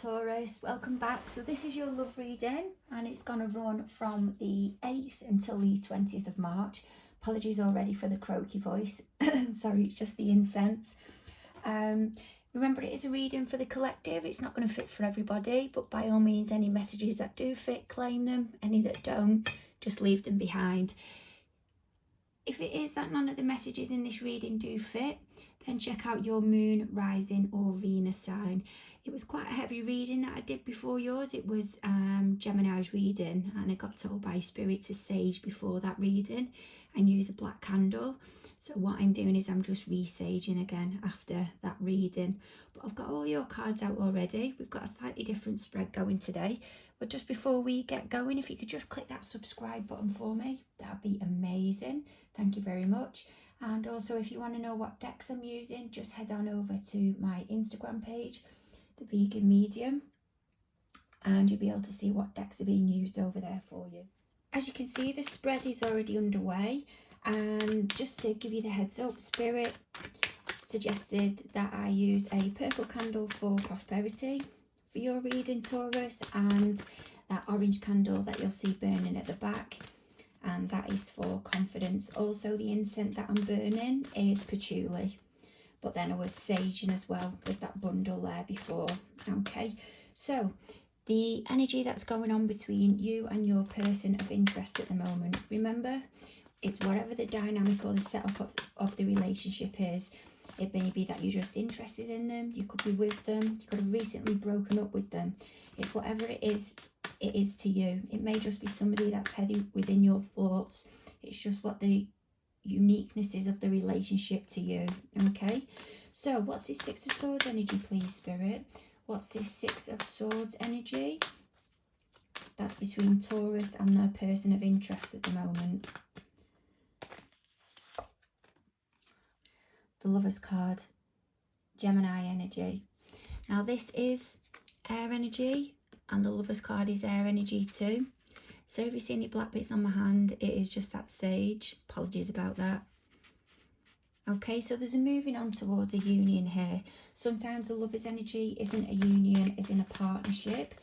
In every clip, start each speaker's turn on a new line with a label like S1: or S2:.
S1: Taurus, welcome back. So this is your love reading and it's going to run from the 8th until the 20th of March. Apologies already for the croaky voice. Sorry, it's just the incense. Remember, it is a reading for the collective. It's not going to fit for everybody, but by all means, any messages that do fit, claim them. Any that don't, just leave them behind. If it is that none of the messages in this reading do fit, then check out your moon, rising or Venus sign. It was quite a heavy reading that I did before yours. It was Gemini's reading, and I got told by Spirit to sage before that reading and use a black candle. So what I'm doing is I'm just re-saging again after that reading. But I've got all your cards out already. We've got a slightly different spread going today. But just before we get going, if you could just click that subscribe button for me, that'd be amazing. Thank you very much. And also, if you want to know what decks I'm using, just head on over to my Instagram page, TheVeganMedium, and you'll be able to see what decks are being used over there for you. As you can see, the spread is already underway. And just to give you the heads up, Spirit suggested that I use a purple candle for prosperity for your reading, Taurus, and that orange candle that you'll see burning at the back, and that is for confidence. Also, the incense that I'm burning is patchouli, but then I was saging as well with that bundle there before. Okay, so the energy that's going on between you and your person of interest at the moment, remember, it's whatever the dynamic or the setup of the relationship is. It may be that you're just interested in them, you could be with them, you could have recently broken up with them. It's whatever it is to you. It may just be somebody that's heavy within your thoughts. It's just what the uniqueness is of the relationship to you. Okay, so what's this Six of Swords energy, please, Spirit? What's this Six of Swords energy? That's between Taurus and their person of interest at the moment. The Lover's card, Gemini energy. Now this is air energy, and the Lover's card is air energy too. So if you see any black bits on my hand, it is just that sage. Apologies about that. Okay, so there's a moving on towards a union here. Sometimes the Lover's energy isn't a union as in a partnership.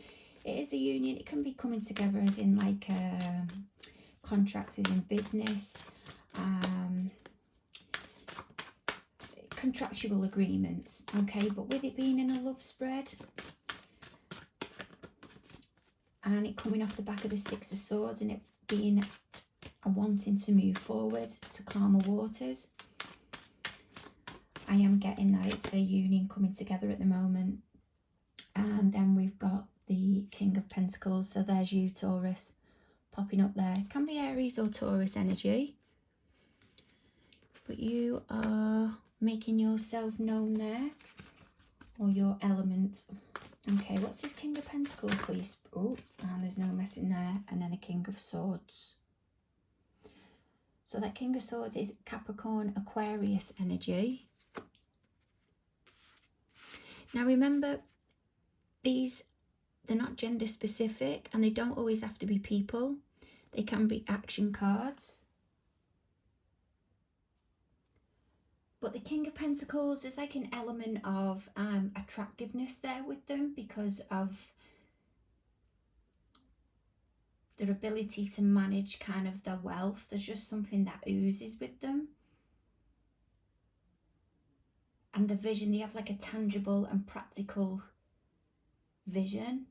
S1: It is a union. It can be coming together as in like contracts within business, contractual agreements. Okay, but with it being in a love spread and it coming off the back of the Six of Swords and it being a wanting to move forward to calmer waters, I am getting that it's a union coming together at the moment. And then we've got the King of Pentacles. So there's you, Taurus, popping up there. It can be Aries or Taurus energy, but you are making yourself known there, or your element. Okay, what's this King of Pentacles, please? Oh, and there's no messing there. And then a King of Swords. So that King of Swords is Capricorn, Aquarius energy. Now remember, they're not gender specific, and they don't always have to be people. They can be action cards. But the King of Pentacles is like an element of attractiveness there with them because of their ability to manage kind of their wealth. There's just something that oozes with them. And the vision, they have like a tangible and practical vision.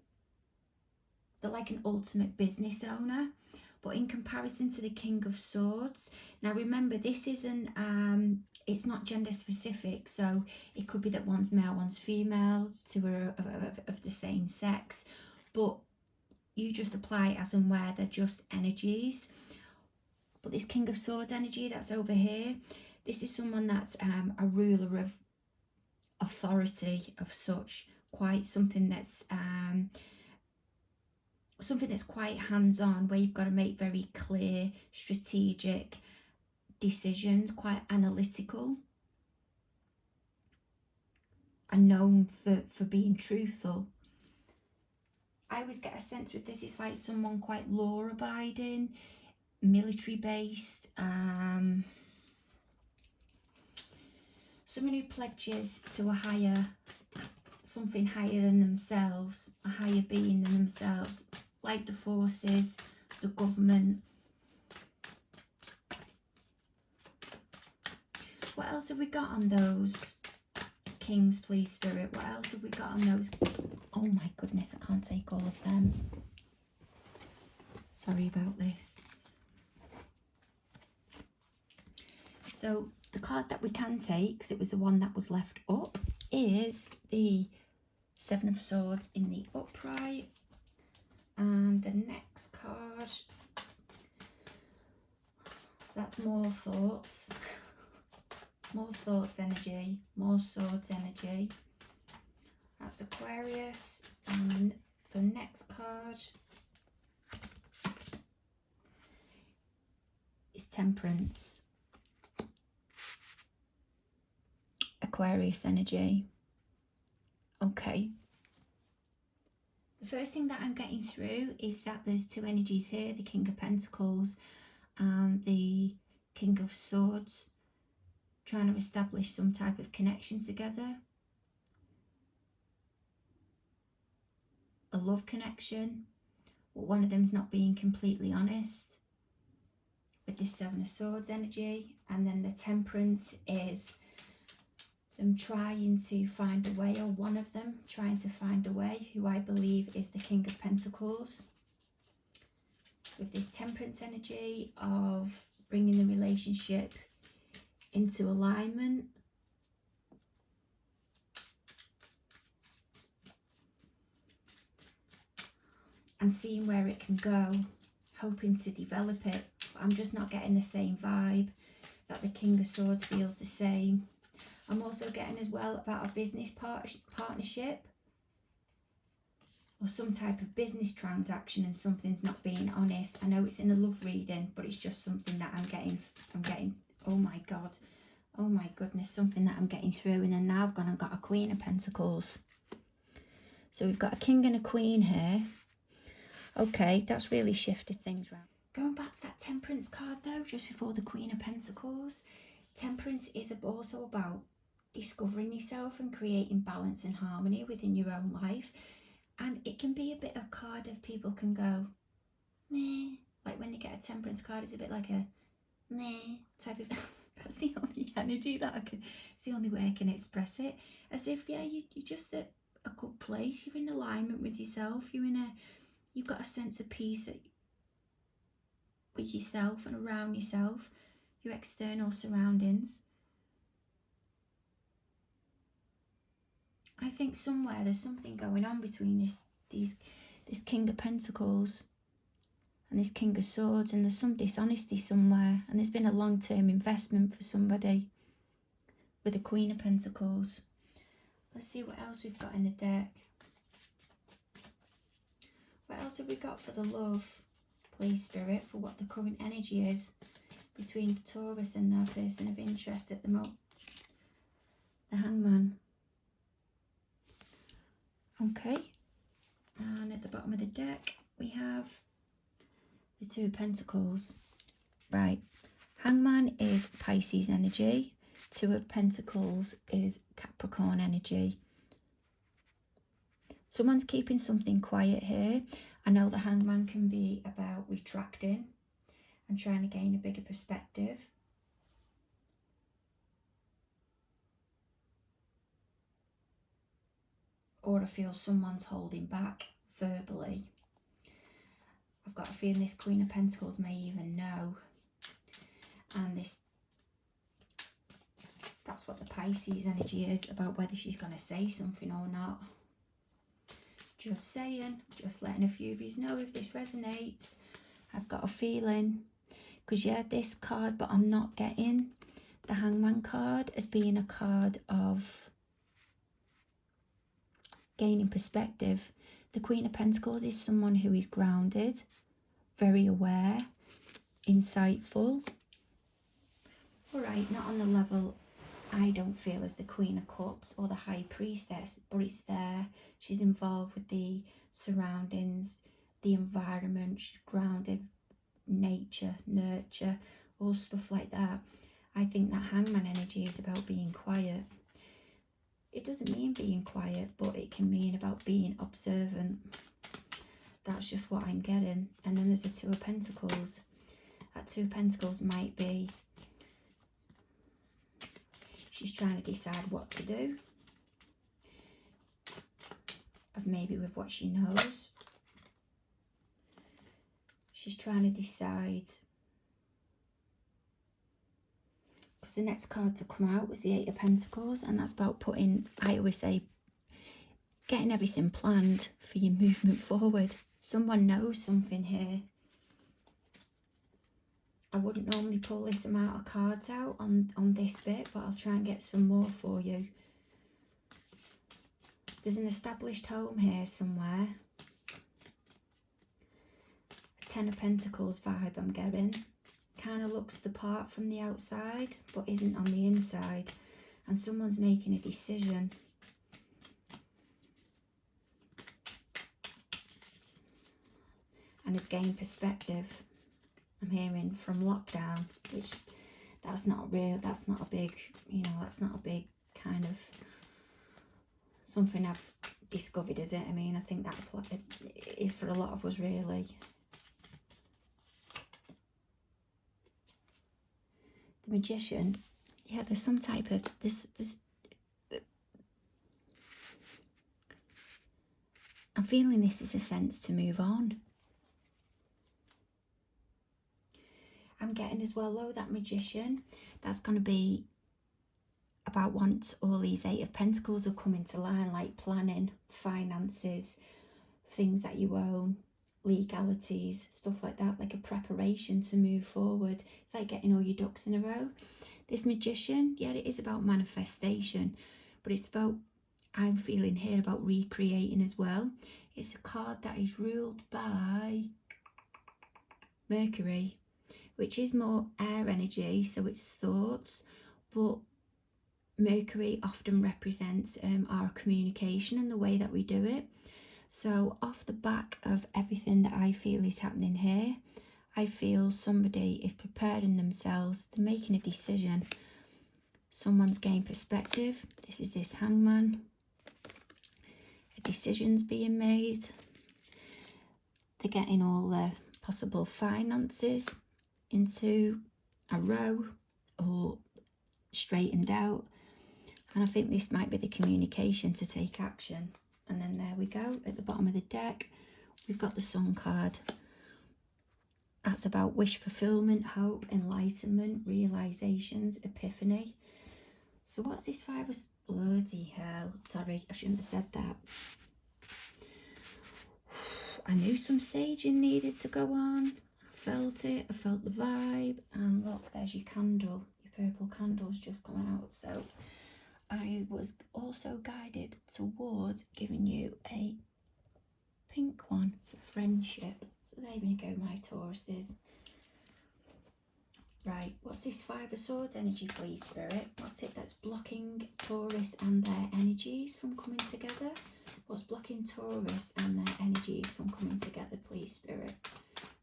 S1: They're like an ultimate business owner. But in comparison to the King of Swords, now remember, this isn't, it's not gender specific. So it could be that one's male, one's female, two are of the same sex. But you just apply as and where they're just energies. But this King of Swords energy that's over here, this is someone that's a ruler of authority of such, quite something that's quite hands-on, where you've got to make very clear, strategic decisions, quite analytical, and known for being truthful. I always get a sense with this, it's like someone quite law-abiding, military-based, someone who pledges to a higher something higher than themselves, a higher being than themselves, like the forces, the government. What else have we got on those kings, please, Spirit? What else have we got on those? Oh my goodness, I can't take all of them. Sorry about this. So the card that we can take, because it was the one that was left up, is the Seven of Swords in the upright. And the next card, so that's more thoughts. More thoughts energy, more swords energy. That's Aquarius. And the next card is Temperance. Aquarius energy. Okay. The first thing that I'm getting through is that there's two energies here, the King of Pentacles and the King of Swords, trying to establish some type of connection together. A love connection, but one of them's not being completely honest with this Seven of Swords energy. And then the Temperance is them trying to find a way, or one of them trying to find a way, who I believe is the King of Pentacles. With this Temperance energy of bringing the relationship into alignment. And seeing where it can go, hoping to develop it. But I'm just not getting the same vibe that the King of Swords feels the same. I'm also getting as well about a business partnership or some type of business transaction, and something's not being honest. I know it's in a love reading, but it's just something that I'm getting, oh my God, oh my goodness, something that I'm getting through. And then now I've gone and got a Queen of Pentacles. So we've got a King and a Queen here. Okay, that's really shifted things around. Going back to that Temperance card though, just before the Queen of Pentacles, Temperance is also about discovering yourself and creating balance and harmony within your own life. And it can be a bit of card of people can go, meh. Like when they get a Temperance card, it's a bit like a meh type of, that's the only energy that I can, it's the only way I can express it. As if, yeah, you're just at a good place, you're in alignment with yourself, you've got a sense of peace with yourself and around yourself, your external surroundings. I think somewhere there's something going on between this King of Pentacles and this King of Swords, and there's some dishonesty somewhere, and there's been a long-term investment for somebody with the Queen of Pentacles. Let's see what else we've got in the deck. What else have we got for the love, please, Spirit, for what the current energy is between Taurus and their person of interest at the moment? The Hangman. Okay, and at the bottom of the deck we have the Two of Pentacles. Right, Hangman is Pisces energy, Two of Pentacles is Capricorn energy. Someone's keeping something quiet here. I know the Hangman can be about retracting and trying to gain a bigger perspective. Or I feel someone's holding back verbally. I've got a feeling this Queen of Pentacles may even know. And that's what the Pisces energy is, about whether she's going to say something or not. Just saying, just letting a few of you know if this resonates. I've got a feeling, because yeah, this card, but I'm not getting the Hangman card as being a card of gaining perspective. The Queen of Pentacles is someone who is grounded, very aware, insightful. All right, not on the level I don't feel as the Queen of Cups or the High Priestess, but it's there. She's involved with the surroundings, the environment, she's grounded, nature, nurture, all stuff like that. I think that Hangman energy is about being quiet. It doesn't mean being quiet, but it can mean about being observant. That's just what I'm getting. And then there's the Two of Pentacles. That Two of Pentacles might be she's trying to decide what to do. Of maybe with what she knows. She's trying to decide. Because the next card to come out was the Eight of Pentacles. And that's about putting, I always say, getting everything planned for your movement forward. Someone knows something here. I wouldn't normally pull this amount of cards out on this bit, but I'll try and get some more for you. There's an established home here somewhere. A Ten of Pentacles vibe I'm getting. Kind of looks the part from the outside, but isn't on the inside. And someone's making a decision. And has gained perspective. I'm hearing from lockdown, which that's not a big, you know, that's not a big kind of something I've discovered, is it? I mean, I think that it is for a lot of us, really. The Magician, yeah, there's some type of I'm feeling this is a sense to move on. I'm getting as well, though, that Magician, that's going to be about once all these Eight of Pentacles will come into line, like planning, finances, things that you own, legalities, stuff like that, like a preparation to move forward. It's like getting all your ducks in a row. This Magician, yeah, it is about manifestation, but it's about, I'm feeling here, about recreating as well. It's a card that is ruled by Mercury, which is more air energy, so it's thoughts, but Mercury often represents our communication and the way that we do it. So off the back of everything that I feel is happening here, I feel somebody is preparing themselves, they're making a decision, someone's gained perspective. This is this Hangman. A decision's being made. They're getting all the possible finances into a row or straightened out. And I think this might be the communication to take action. And then there we go, at the bottom of the deck, we've got the Sun card. That's about wish fulfillment, hope, enlightenment, realizations, epiphany. So what's this Five of... Bloody hell. Sorry, I shouldn't have said that. I knew some saging needed to go on. I felt it. I felt the vibe. And look, there's your candle. Your purple candle's just coming out. So I was also guided towards giving you a pink one for friendship. So there we go, my Tauruses. Right, what's this Five of Swords energy, please, Spirit? What's it that's blocking Taurus and their energies from coming together? What's blocking Taurus and their energies from coming together, please, Spirit?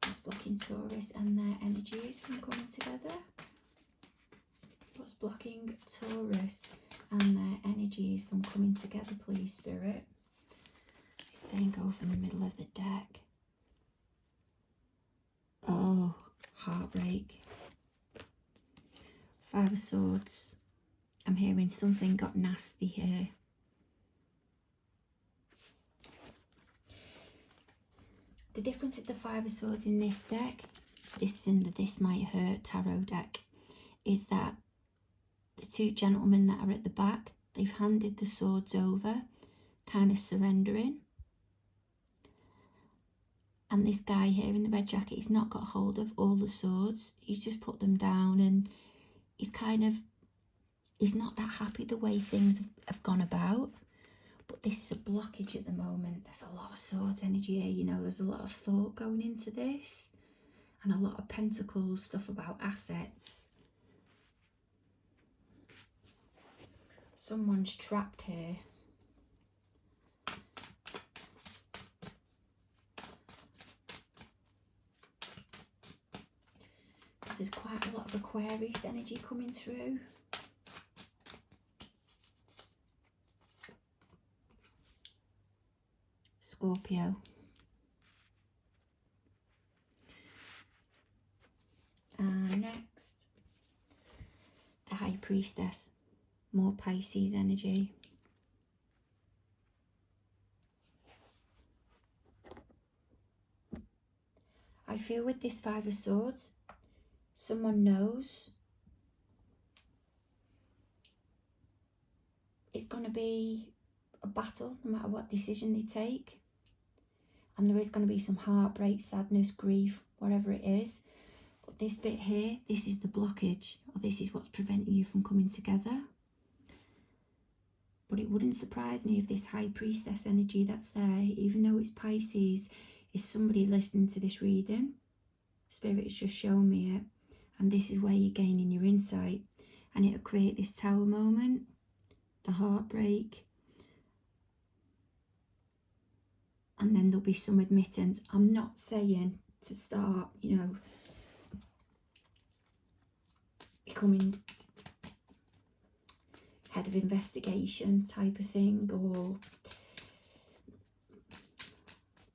S1: What's blocking Taurus and their energies from coming together? What's blocking Taurus and their energies from coming together, please, Spirit? It's saying go from the middle of the deck. Oh, heartbreak. Five of Swords. I'm hearing something got nasty here. The difference with the Five of Swords in this deck, this is in the This Might Hurt tarot deck, is that the two gentlemen that are at the back, they've handed the swords over, kind of surrendering. And this guy here in the red jacket, he's not got hold of all the swords. He's just put them down, and he's not that happy the way things have gone about. But this is a blockage at the moment. There's a lot of swords energy here, you know, there's a lot of thought going into this. And a lot of pentacles, stuff about assets. Someone's trapped here. There's quite a lot of Aquarius energy coming through. Scorpio. And next, the High Priestess, more Pisces energy. I feel with this Five of Swords, someone knows it's going to be a battle no matter what decision they take. And there is going to be some heartbreak, sadness, grief, whatever it is. But this bit here, this is the blockage, or this is what's preventing you from coming together. But it wouldn't surprise me if this High Priestess energy that's there, even though it's Pisces, is somebody listening to this reading. Spirit has just shown me it. And this is where you're gaining your insight. And it'll create this Tower moment, the heartbreak. And then there'll be some admittance. I'm not saying to start, you know, becoming head of investigation type of thing, or,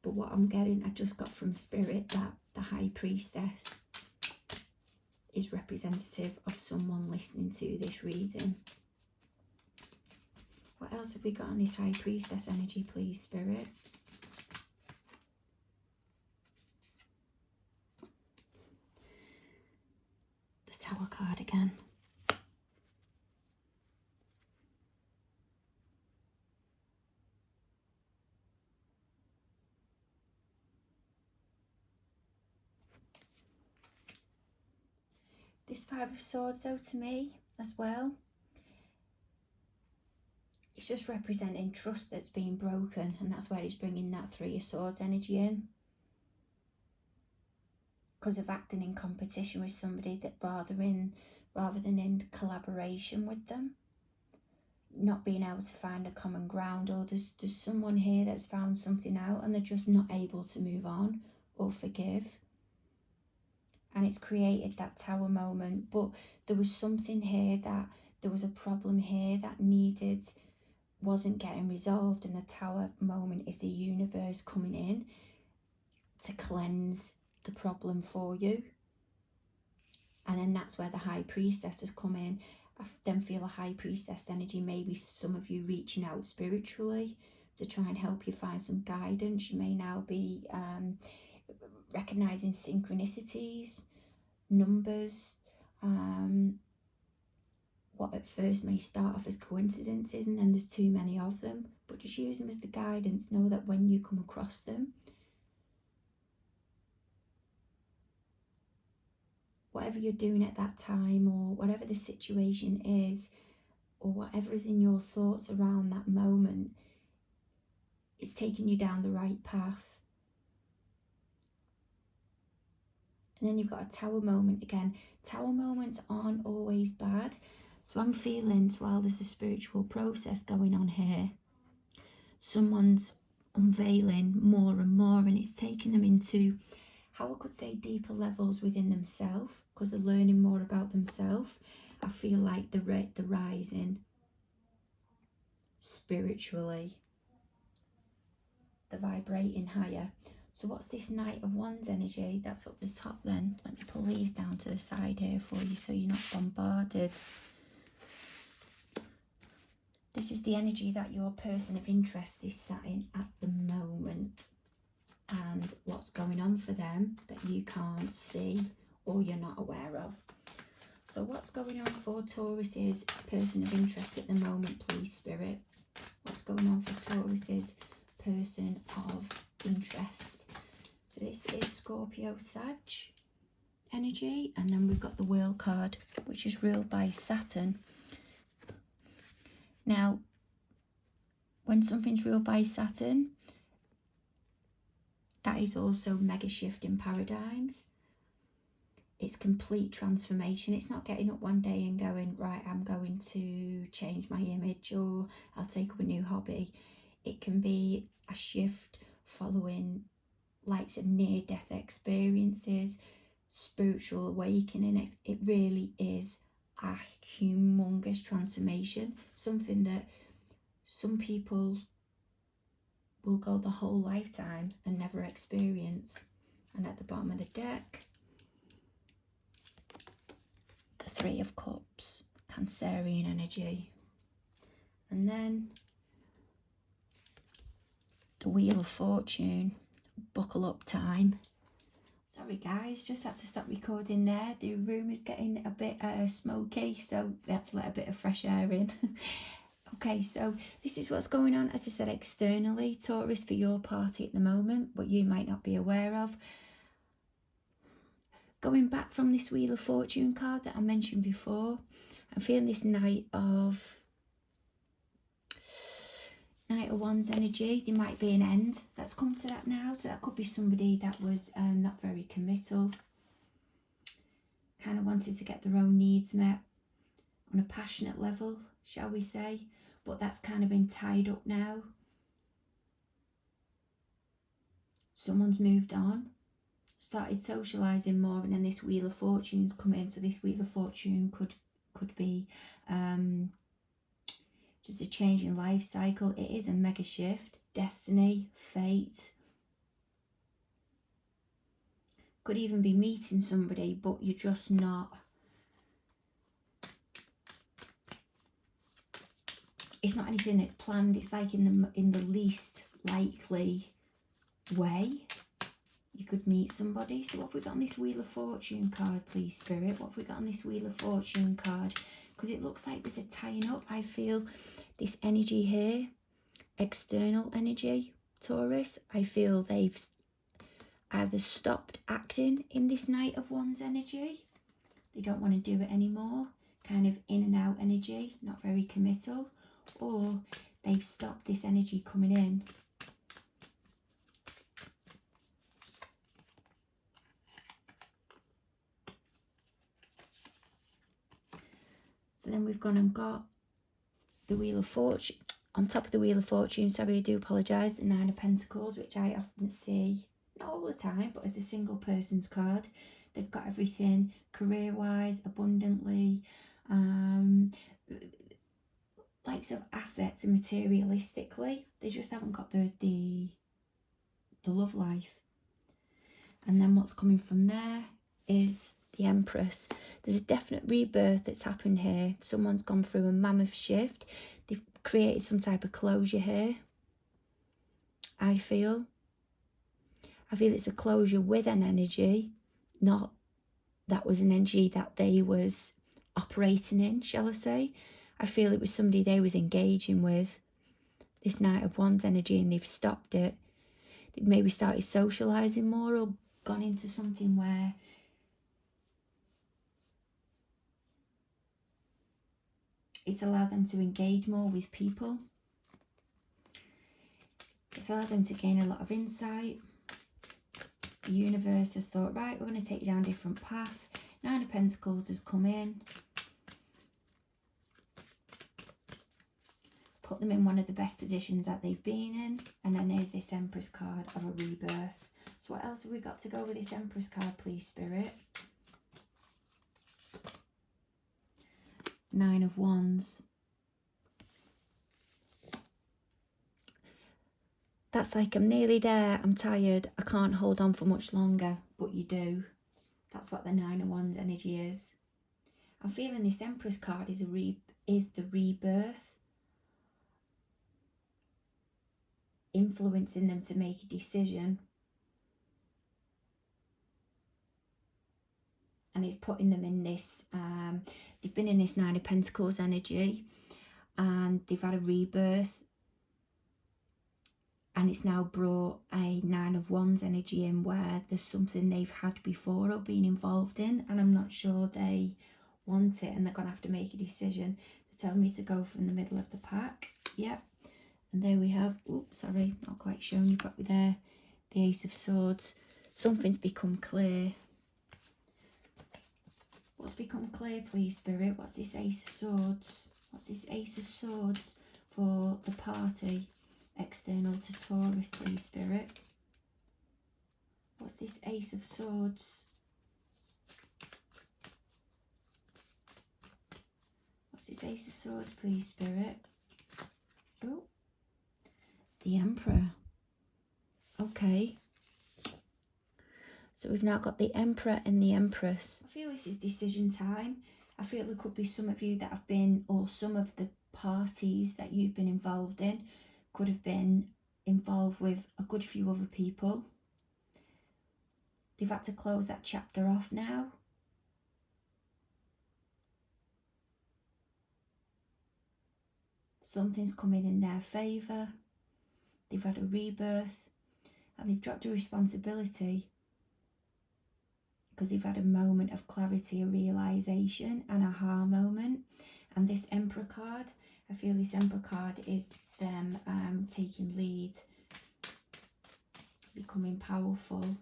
S1: but what I'm getting, I just got from Spirit that the High Priestess is representative of someone listening to this reading. What else have we got on this High Priestess energy, please, Spirit? The Tower card again. This Five of Swords, though, to me as well, it's just representing trust that's been broken, and that's where it's bringing that Three of Swords energy in. Because of acting in competition with somebody, that rather than in collaboration with them, not being able to find a common ground, or there's someone here that's found something out and they're just not able to move on or forgive. And it's created that Tower moment. But there was something here, that there was a problem here that wasn't getting resolved, and the Tower moment is the universe coming in to cleanse the problem for you. And then that's where the High Priestess has come in. I then feel a High Priestess energy, maybe some of you reaching out spiritually to try and help you find some guidance. You may now be recognizing synchronicities, numbers, what at first may start off as coincidences, and then there's too many of them, but just use them as the guidance. Know that when you come across them, whatever you're doing at that time, or whatever the situation is, or whatever is in your thoughts around that moment, it's taking you down the right path. And then you've got a Tower moment again. Tower moments aren't always bad. So I'm feeling, while there's a spiritual process going on here, someone's unveiling more and more, and it's taking them into, how I could say, deeper levels within themselves, because they're learning more about themselves. I feel like they're rising spiritually. They're vibrating higher. So what's this Knight of Wands energy? That's up the top then. Let me pull these down to the side here for you so you're not bombarded. This is the energy that your person of interest is sat in at the moment, and what's going on for them that you can't see or you're not aware of. So what's going on for Taurus's person of interest at the moment, please, Spirit? What's going on for Taurus's person of interest? So this is Scorpio Sag energy, and then we've got the Wheel card, which is ruled by Saturn. Now, when something's ruled by Saturn, that is also mega shift in paradigms. It's complete transformation. It's not getting up one day and going, right, I'm going to change my image, or I'll take up a new hobby. It can be a shift following likes of near-death experiences, spiritual awakening. It really is a humongous transformation, something that some people will go the whole lifetime and never experience. And at the bottom of the deck, the Three of Cups, Cancerian energy. And then the Wheel of Fortune, buckle up time. Sorry guys, just had to stop recording there. The room is getting a bit smoky, so let's let a bit of fresh air in. Okay, so this is what's going on, as I said, externally, Taurus, for your party at the moment, what you might not be aware of. Going back from this Wheel of Fortune card that I mentioned before, I'm feeling this Knight of Wands energy. There might be an end that's come to that now, so that could be somebody that was not very committal, kind of wanted to get their own needs met on a passionate level, shall we say, but that's kind of been tied up now. Someone's moved on, started socialising more, and then this Wheel of Fortune's come in. So this Wheel of Fortune could be just a change in life cycle. It is a mega shift, destiny, fate. Could even be meeting somebody, but you're just not. It's not anything that's planned. It's like in the least likely way you could meet somebody. So what have we got on this Wheel of Fortune card, please, Spirit? What have we got on this Wheel of Fortune card? Because it looks like there's a tying up. I feel this energy here, external energy, Taurus. I feel they've either stopped acting in this Knight of Wands energy. They don't want to do it anymore. Kind of in and out energy, not very committal. Or they've stopped this energy coming in. So then we've gone and got the Wheel of Fortune. On top of the Wheel of Fortune, sorry, I do apologise, the Nine of Pentacles, which I often see, not all the time, but as a single person's card. They've got everything career-wise, abundantly, likes of assets and materialistically. They just haven't got the love life. And then what's coming from there is the Empress. There's a definite rebirth that's happened here. Someone's gone through a mammoth shift. They've created some type of closure here. I feel it's a closure with an energy, not that was an energy that they was operating in, shall I say. I feel it was somebody they was engaging with, this Knight of Wands energy, and they've stopped it. They've maybe started socialising more, or gone into something where it's allowed them to engage more with people. It's allowed them to gain a lot of insight. The universe has thought, right, we're going to take you down a different path. Nine of Pentacles has come in. Put them in one of the best positions that they've been in. And then there's this Empress card of a rebirth. So what else have we got to go with this Empress card, please, Spirit? Nine of Wands. That's like, I'm nearly there, I'm tired, I can't hold on for much longer, but you do. That's what the Nine of Wands energy is. I'm feeling this Empress card is the rebirth, influencing them to make a decision. And it's putting them in this, they've been in this Nine of Pentacles energy, and they've had a rebirth, and it's now brought a Nine of Wands energy in, where there's something they've had before or been involved in, and I'm not sure they want it, and they're going to have to make a decision. They're telling me to go from the middle of the pack. Yep. And there we have, oops, sorry, not quite showing you properly there, the Ace of Swords. Something's become clear. What's become clear, please, Spirit? What's this Ace of Swords? What's this Ace of Swords for the party external to Taurus, please, Spirit? What's this Ace of Swords? What's this Ace of Swords, please, Spirit? Oh, the Emperor. Okay. So we've now got the Emperor and the Empress. I feel this is decision time. I feel there could be some of you that have been, or some of the parties that you've been involved in could have been involved with a good few other people. They've had to close that chapter off now. Something's coming in their favour. They've had a rebirth and they've dropped a responsibility because they've had a moment of clarity, a realisation, an aha moment. And this Emperor card, I feel this Emperor card is them taking lead, becoming powerful,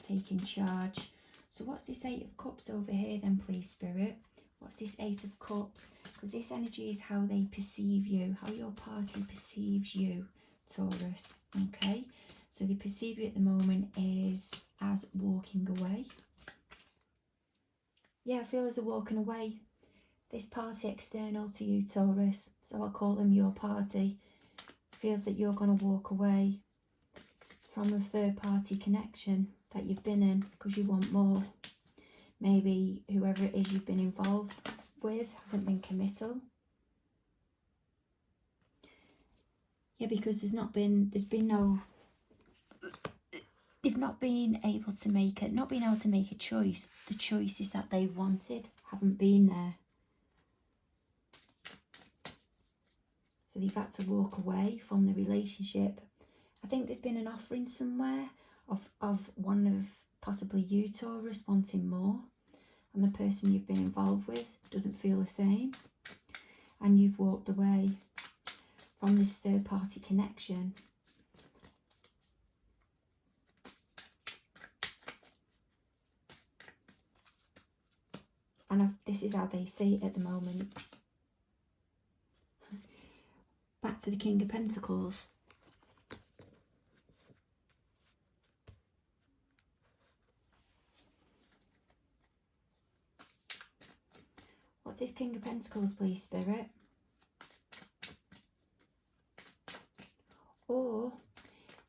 S1: taking charge. So what's this Eight of Cups over here then, please, Spirit? What's this Eight of Cups? Because this energy is how they perceive you, how your party perceives you, Taurus. Okay, so they perceive you at the moment is as walking away. Yeah, I feel as they're walking away. This party external to you, Taurus, so I'll call them your party, feels that you're going to walk away from a third party connection that you've been in because you want more. Maybe whoever it is you've been involved with hasn't been committal. Yeah, because they've not been able to make a choice. The choices that they've wanted haven't been there. So they've had to walk away from the relationship. I think there's been an offering somewhere of one of possibly you, Taurus, wanting more, and the person you've been involved with doesn't feel the same, and you've walked away from this third party connection. And this is how they see it at the moment. Back to the King of Pentacles. What's this King of Pentacles, please, Spirit? Or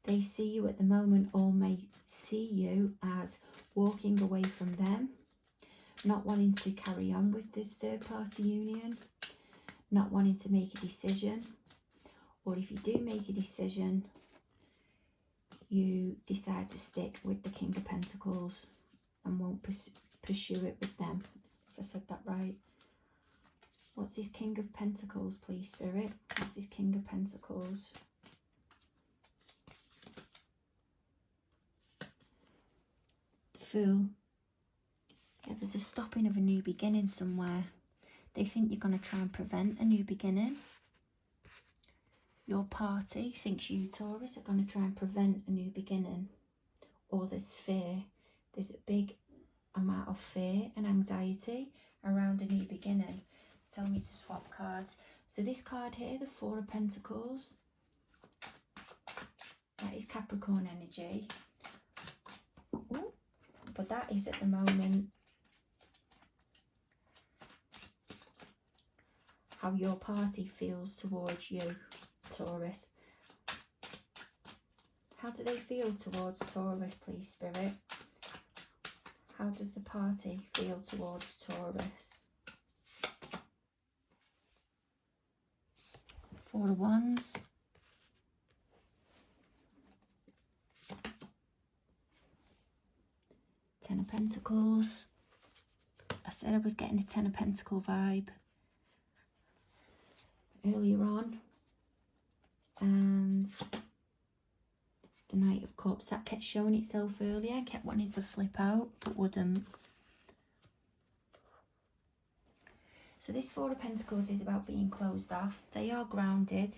S1: they see you at the moment, or may see you as walking away from them, not wanting to carry on with this third party union, not wanting to make a decision. Or if you do make a decision, you decide to stick with the King of Pentacles and won't pursue it with them, if I said that right. What's this King of Pentacles, please, Spirit? What's this King of Pentacles? Fool. Yeah, there's a stopping of a new beginning somewhere. They think you're going to try and prevent a new beginning. Your party thinks you, Taurus, are going to try and prevent a new beginning. Or there's fear. There's a big amount of fear and anxiety around a new beginning. Tell me to swap cards. So this card here, the Four of Pentacles, that is Capricorn energy. Ooh, but that is at the moment how your party feels towards you, Taurus. How do they feel towards Taurus, please, Spirit? How does the party feel towards Taurus? Four of Wands. Ten of Pentacles. I said I was getting a Ten of Pentacle vibe earlier on. And the Knight of Cups, that kept showing itself earlier. I kept wanting to flip out, but wouldn't. So this Four of Pentacles is about being closed off. They are grounded,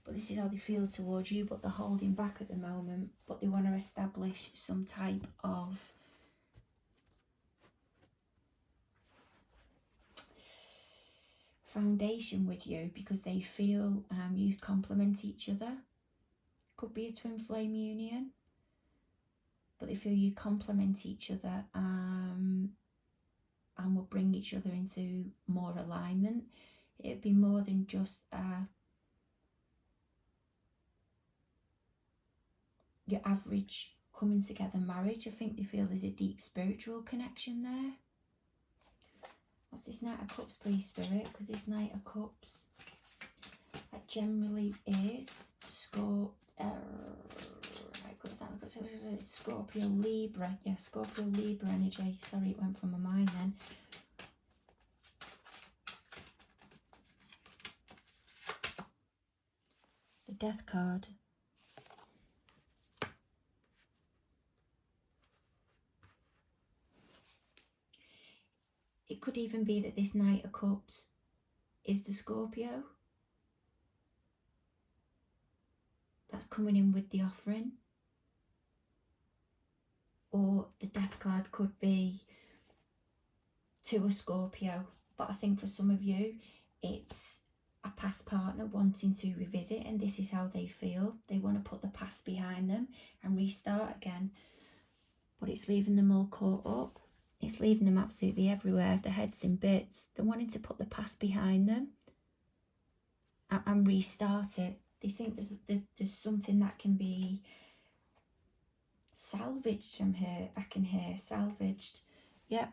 S1: but this is how they feel towards you, but they're holding back at the moment. But they want to establish some type of foundation with you because they feel you complement each other. Could be a twin flame union, but they feel you complement each other and will bring each other into more alignment. It'd be more than just your average coming together marriage. I think they feel there's a deep spiritual connection there. What's this Knight of Cups, please, Spirit? Because this Knight of Cups, that generally is Scorpio, Libra. Yeah, Scorpio, Libra energy. Sorry, it went from my mind then. The Death card. It could even be that this Knight of Cups is the Scorpio that's coming in with the offering. Or the Death card could be to a Scorpio. But I think for some of you, it's a past partner wanting to revisit, and this is how they feel. They want to put the past behind them and restart again. But it's leaving them all caught up. It's leaving them absolutely everywhere. Their head's in bits. They're wanting to put the past behind them and restart it. They think there's something that can be salvaged from here. I can hear salvaged. Yep.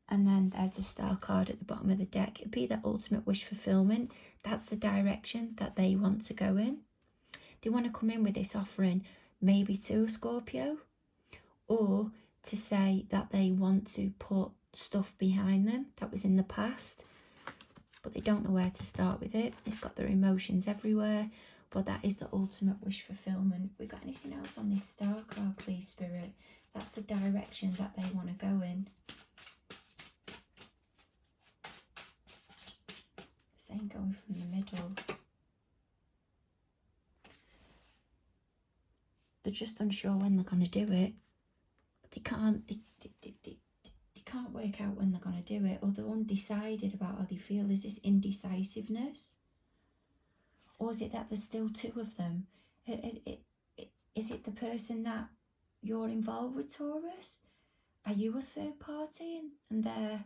S1: And then there's the Star card at the bottom of the deck. It'd be the ultimate wish fulfillment. That's the direction that they want to go in. They want to come in with this offering, maybe to a Scorpio, or to say that they want to put stuff behind them that was in the past, but they don't know where to start with it. It's got their emotions everywhere, but that is the ultimate wish fulfillment. We got anything else on this Star card, please, Spirit? That's the direction that they want to go in. Saying going from the middle. They're just unsure when they're going to do it. They can't work out when they're going to do it, or they're undecided about how they feel. Is this indecisiveness? Or is it that there's still two of them? Is it the person that you're involved with, Taurus? Are you a third party and they're...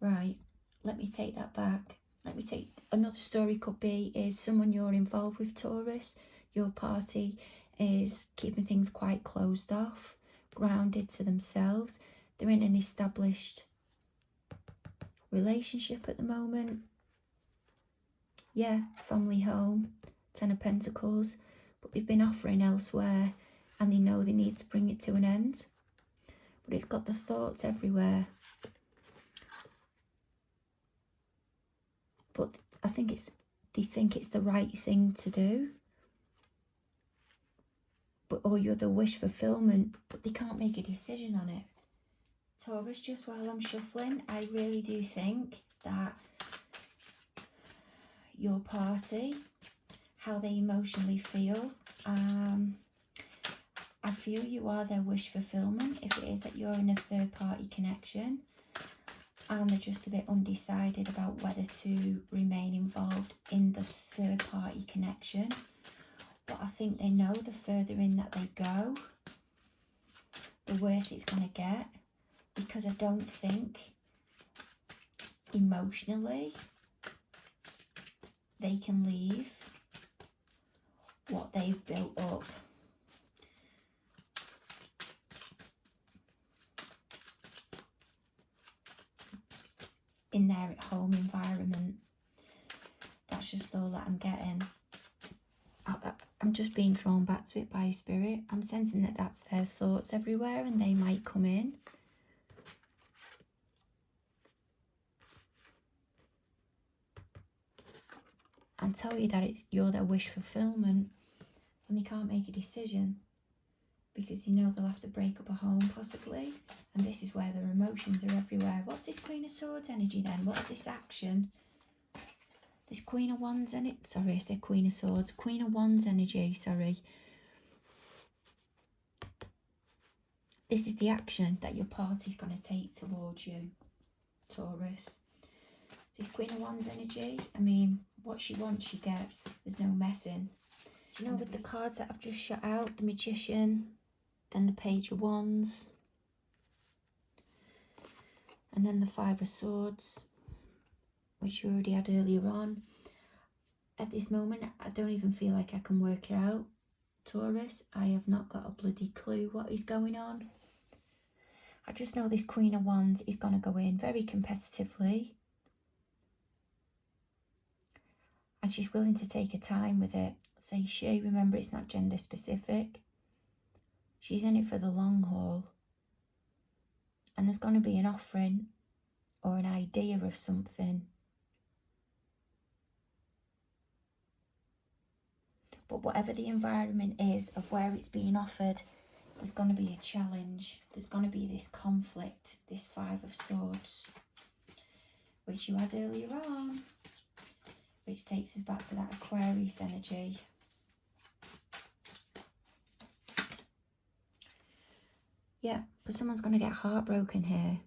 S1: Right, let me take that back. Let me take another story. Could be is someone you're involved with, Taurus. Your party is keeping things quite closed off, grounded to themselves. They're in an established relationship at the moment. Yeah, family home, 10 of Pentacles. But they've been offering elsewhere and they know they need to bring it to an end. But it's got the thoughts everywhere. But I think they think it's the right thing to do. Or you're the wish fulfillment, but they can't make a decision on it. Taurus, just while I'm shuffling, I really do think that your party, how they emotionally feel, I feel you are their wish fulfillment. If it is that you're in a third party connection and they're just a bit undecided about whether to remain involved in the third party connection. But I think they know the further in that they go, the worse it's going to get. Because I don't think emotionally they can leave what they've built up. In their home environment. That's just all that I'm getting. I'm just being drawn back to it by Spirit. I'm sensing that that's their thoughts everywhere and they might come in. And tell you that you're their wish fulfillment, and they can't make a decision because you know they'll have to break up a home possibly, and this is where their emotions are everywhere. What's this Queen of Swords energy then? What's this action? This Queen of Wands energy, sorry I said Queen of Swords, Queen of Wands energy, sorry. This is the action that your party's going to take towards you, Taurus. This Queen of Wands energy, I mean, what she wants she gets. There's no messing. You know, with the cards that I've just shut out, the Magician, then the Page of Wands, and then the Five of Swords, which you already had earlier on. At this moment, I don't even feel like I can work it out, Taurus. I have not got a bloody clue what is going on. I just know this Queen of Wands is going to go in very competitively. And she's willing to take her time with it. Say she, remember it's not gender specific. She's in it for the long haul. And there's going to be an offering or an idea of something. But whatever the environment is of where it's being offered, there's going to be a challenge. There's going to be this conflict, this Five of Swords, which you had earlier on, which takes us back to that Aquarius energy. Yeah, but someone's going to get heartbroken here.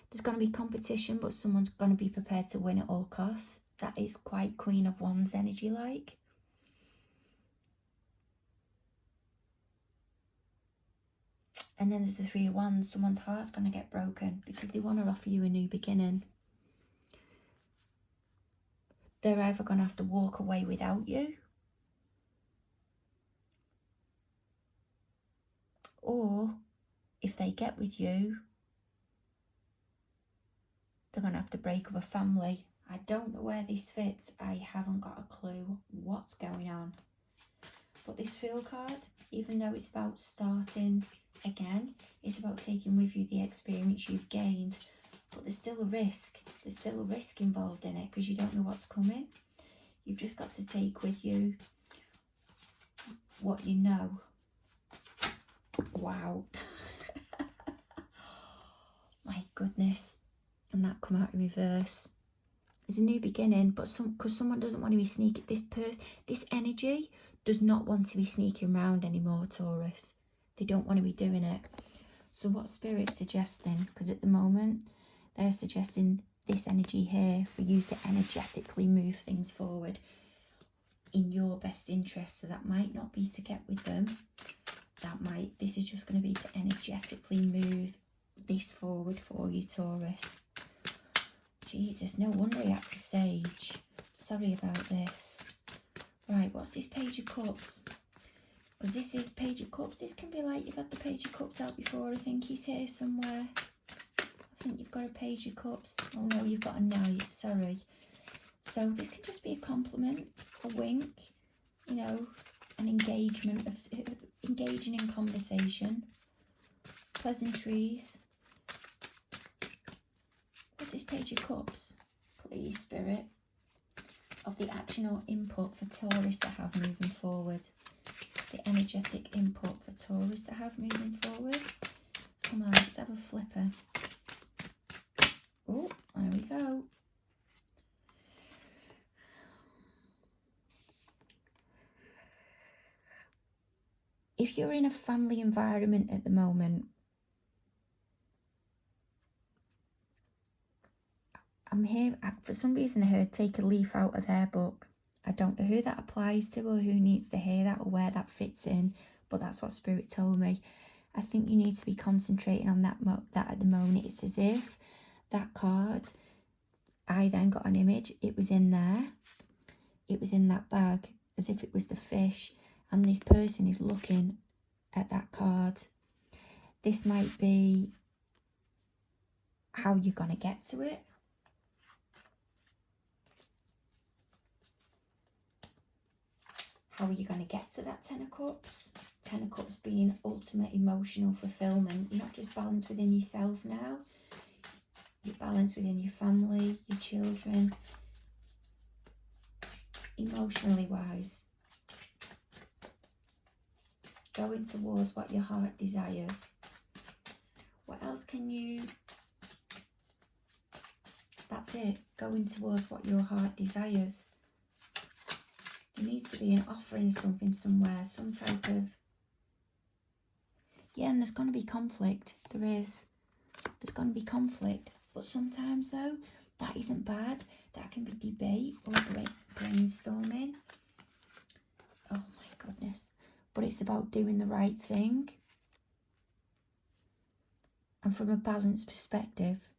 S1: There's going to be competition, but someone's going to be prepared to win at all costs. That is quite Queen of Wands energy like. And then there's the Three of Wands. Someone's heart's going to get broken because they want to offer you a new beginning. They're either going to have to walk away without you, or if they get with you, they're going to have to break up a family. I don't know where this fits. I haven't got a clue what's going on. But this Fool card, even though it's about starting again, it's about taking with you the experience you've gained. But there's still a risk. There's still a risk involved in it because you don't know what's coming. You've just got to take with you what you know. Wow. My goodness. And that come out in reverse. There's a new beginning, but because someone doesn't want to be sneaking. This energy does not want to be sneaking around anymore, Taurus. They don't want to be doing it. So what Spirit's suggesting, because at the moment they're suggesting this energy here for you to energetically move things forward in your best interest. So that might not be to get with them. This is just going to be to energetically move this forward for you, Taurus. Jesus, no wonder he had to sage. Sorry about this. Right, what's this Page of Cups? Because this is Page of Cups. This can be like you've had the Page of Cups out before. I think he's here somewhere. I think you've got a Page of Cups. Oh no, you've got a Knight. Sorry. So this can just be a compliment, a wink, you know, an engagement of engaging in conversation, pleasantries. What's this Page of Cups? Please, Spirit, of the action or input for Taurus to have moving forward. The energetic input for Taurus to have moving forward. Come on, let's have a flipper. Oh, there we go. If you're in a family environment at the moment, I'm here, for some reason I heard take a leaf out of their book. I don't know who that applies to or who needs to hear that or where that fits in, but that's what Spirit told me. I think you need to be concentrating on that at the moment. It's as if that card, I then got an image, it was in there, it was in that bag, as if it was the fish, and this person is looking at that card. This might be how you're going to get to it. How are you going to get to that Ten of Cups? Ten of Cups being ultimate emotional fulfillment. You're not just balanced within yourself now. You're balanced within your family, your children. Emotionally wise. Going towards what your heart desires. What else can you... That's it. Going towards what your heart desires. There needs to be an offering of something somewhere, some type of... Yeah, and there's going to be conflict. There is. There's going to be conflict. But sometimes, though, that isn't bad. That can be debate or brainstorming. Oh, my goodness. But it's about doing the right thing. And from a balanced perspective.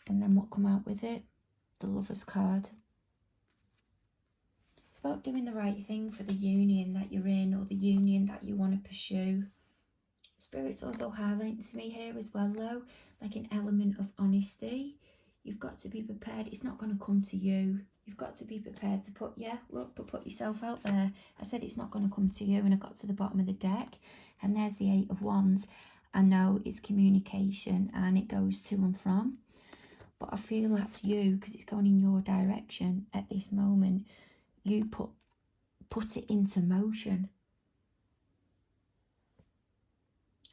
S1: And then what come out with it? the Lovers card. It's about doing the right thing for the union that you're in, or the union that you want to pursue. Spirit's also highlighting to me here as well, though, like an element of honesty. You've got to be prepared. It's not going to come to you. You've got to be prepared to put yourself out there. I said it's not going to come to you, and I got to the bottom of the deck, and there's the Eight of Wands. I know it's communication, and it goes to and from, but I feel that's you, because it's going in your direction at this moment. You put it into motion.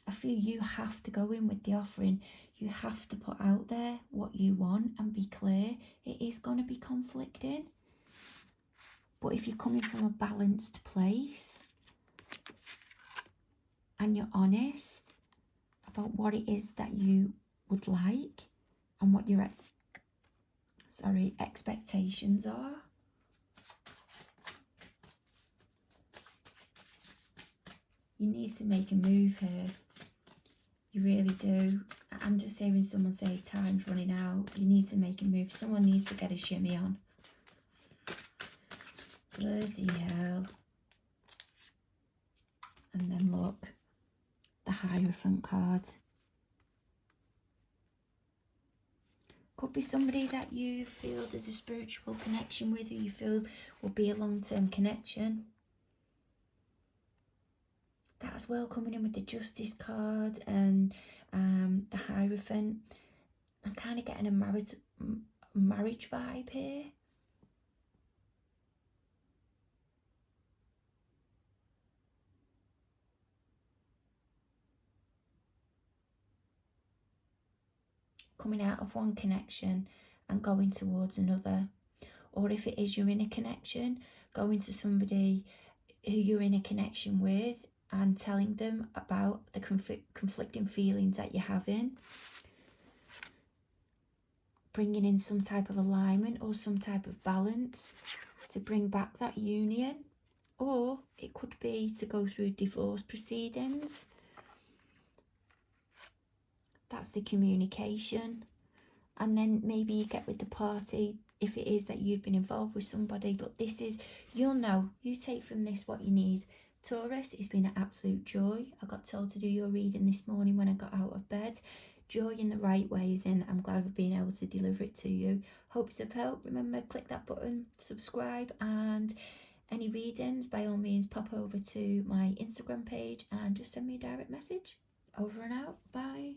S1: I feel you have to go in with the offering. You have to put out there what you want and be clear. It is going to be conflicting. But if you're coming from a balanced place and you're honest about what it is that you would like and what your expectations are, you need to make a move here. You really do. I'm just hearing someone say time's running out. You need to make a move. Someone needs to get a shimmy on. Bloody hell. And then look, the Hierophant card. Could be somebody that you feel there's a spiritual connection with, who you feel will be a long-term connection. That as well, coming in with the Justice card and the Hierophant. I'm kind of getting a marriage vibe here. Coming out of one connection and going towards another. Or if it is you're in a connection, going to somebody who you're in a connection with and telling them about the conflicting feelings that you're having. Bringing in some type of alignment or some type of balance to bring back that union. Or it could be to go through divorce proceedings. That's the communication. And then maybe you get with the party if it is that you've been involved with somebody. But this is, you'll know, you take from this what you need. Taurus, it's been an absolute joy. I got told to do your reading this morning when I got out of bed. Joy in the right ways, and I'm glad we've been able to deliver it to you. Hope it's of help. Remember, click that button, subscribe, and any readings, by all means, pop over to my Instagram page and just send me a direct message. Over and out. Bye.